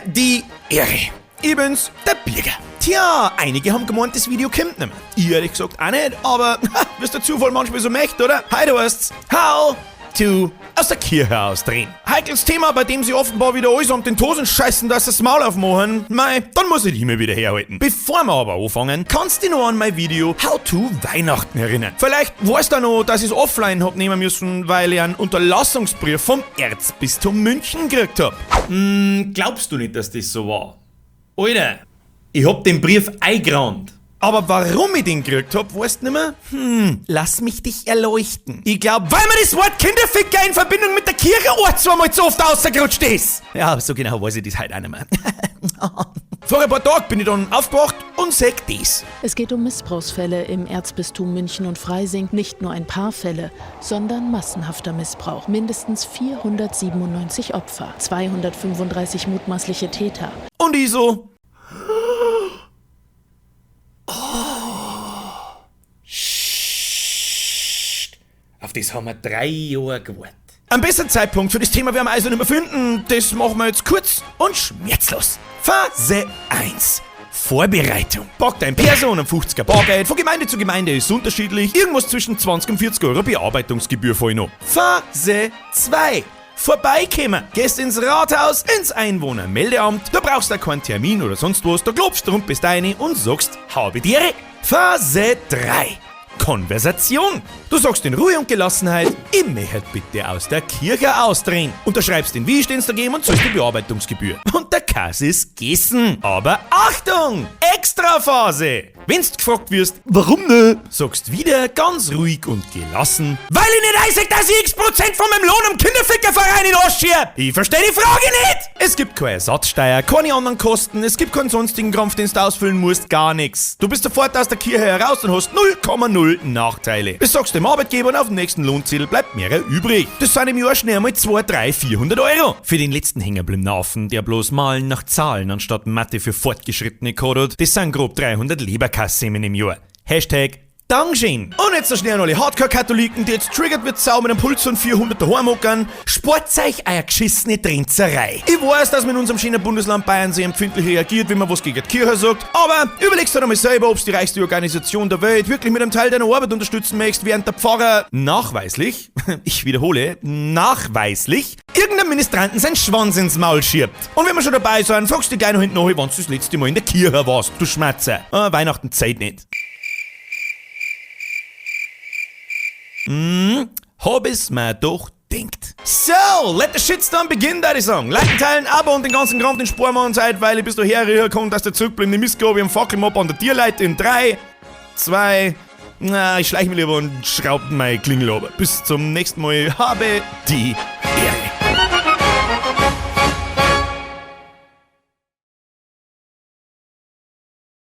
die Ehre. Ich bin's, der Birger. Tja, einige haben gemeint, das Video kommt nicht mehr. Ich ehrlich gesagt auch nicht, aber wie es der Zufall manchmal so möchte, oder? Heute heißt's How to aus der Kirche ausdrehen. Heikles Thema, bei dem sie offenbar wieder alles um den Tosen scheißen, dass sie das Maul aufmachen. Mei, dann muss ich dich mal wieder herhalten. Bevor wir aber anfangen, kannst du dich noch an mein Video How to Weihnachten erinnern. Vielleicht weißt du noch, dass ich es offline hab nehmen müssen, weil ich einen Unterlassungsbrief vom Erzbistum München gekriegt hab. Glaubst du nicht, dass das so war? Alter, ich hab den Brief eingerannt. Aber warum ich den gekriegt hab, weißt du nicht mehr? Lass mich dich erleuchten. Ich glaub, weil mir das Wort Kinderficker in Verbindung mit der Kirche zweimal zu oft rausgerutscht ist. Ja, so genau weiß ich das halt auch nicht mehr. Vor ein paar Tagen bin ich dann aufgewacht und sag das. Es geht um Missbrauchsfälle im Erzbistum München und Freising. Nicht nur ein paar Fälle, sondern massenhafter Missbrauch. Mindestens 497 Opfer, 235 mutmaßliche Täter. Und ich so... Auf das haben wir 3 Jahre gewartet. Am besten Zeitpunkt für das Thema werden wir also nicht mehr finden. Das machen wir jetzt kurz und schmerzlos. Phase 1. Vorbereitung. Packt ein Perso und ein 50er Bargeld. Von Gemeinde zu Gemeinde ist unterschiedlich. Irgendwas zwischen 20 und 40 Euro Bearbeitungsgebühr voll noch. Phase 2. Vorbeikommen. Gehst ins Rathaus, ins Einwohnermeldeamt. Da brauchst du keinen Termin oder sonst was. Da klopfst du rund bis rein und sagst, habe die Ehre. Phase 3. Konversation. Du sagst in Ruhe und Gelassenheit, ich möchte bitte aus der Kirche ausdrehen. Unterschreibst den Widerstands dagegen und zahlst die Bearbeitungsgebühr. Und der Käse ist gegessen. Aber Achtung! Extraphase! Wenn's gefragt wirst, warum ne? Sagst wieder ganz ruhig und gelassen, weil ich nicht einsehe, dass ich X% von meinem Lohn am Kinderfickerverein in Arsch schieb. Ich verstehe die Frage nicht! Es gibt keine Ersatzsteuer, keine anderen Kosten, es gibt keinen sonstigen Krampf, den du ausfüllen musst, gar nichts. Du bist sofort aus der Kirche heraus und hast 0,0 Nachteile. Das sagst dem Arbeitgeber und auf dem nächsten Lohnzettel bleibt mehr übrig. Das sind im Jahr schnell mal 200, 300, 400 Euro. Für den letzten hängerbliebenen Affen, der bloß Malen nach Zahlen anstatt Mathe für Fortgeschrittene kodert, das sind grob 300 Leberkassemen im Jahr. Hashtag Dankeschön. Und jetzt so schnell an alle Hardcore-Katholiken, die jetzt triggert wird Sau mit einem Puls von 400 daheim hockern. Spart euch eine geschissene Trenzerei. Ich weiß, dass man in unserem schönen Bundesland Bayern sehr empfindlich reagiert, wenn man was gegen die Kirche sagt. Aber überlegst du einmal selber, ob du die reichste Organisation der Welt wirklich mit einem Teil deiner Arbeit unterstützen möchtest, während der Pfarrer nachweislich, ich wiederhole, nachweislich, irgendeinem Ministranten seinen Schwanz ins Maul schiebt. Und wenn wir schon dabei sind, fragst du dich gleich noch hinten nach, wann du das letzte Mal in der Kirche warst, du Schmatzer. Weihnachten Zeit nicht. Hab es mir doch denkt. So, let the shitstorm begin, würde ich sagen. Liken, teilen, Abo und den ganzen Kram, den sparen wir uns heute, weil ich bis daher kommt, dass der zurückbleibende Mistgabe am Fackelmob an der Tierleite in 3, 2, ich schleich mich lieber und schraub meine Klingel runter. Bis zum nächsten Mal. Habe die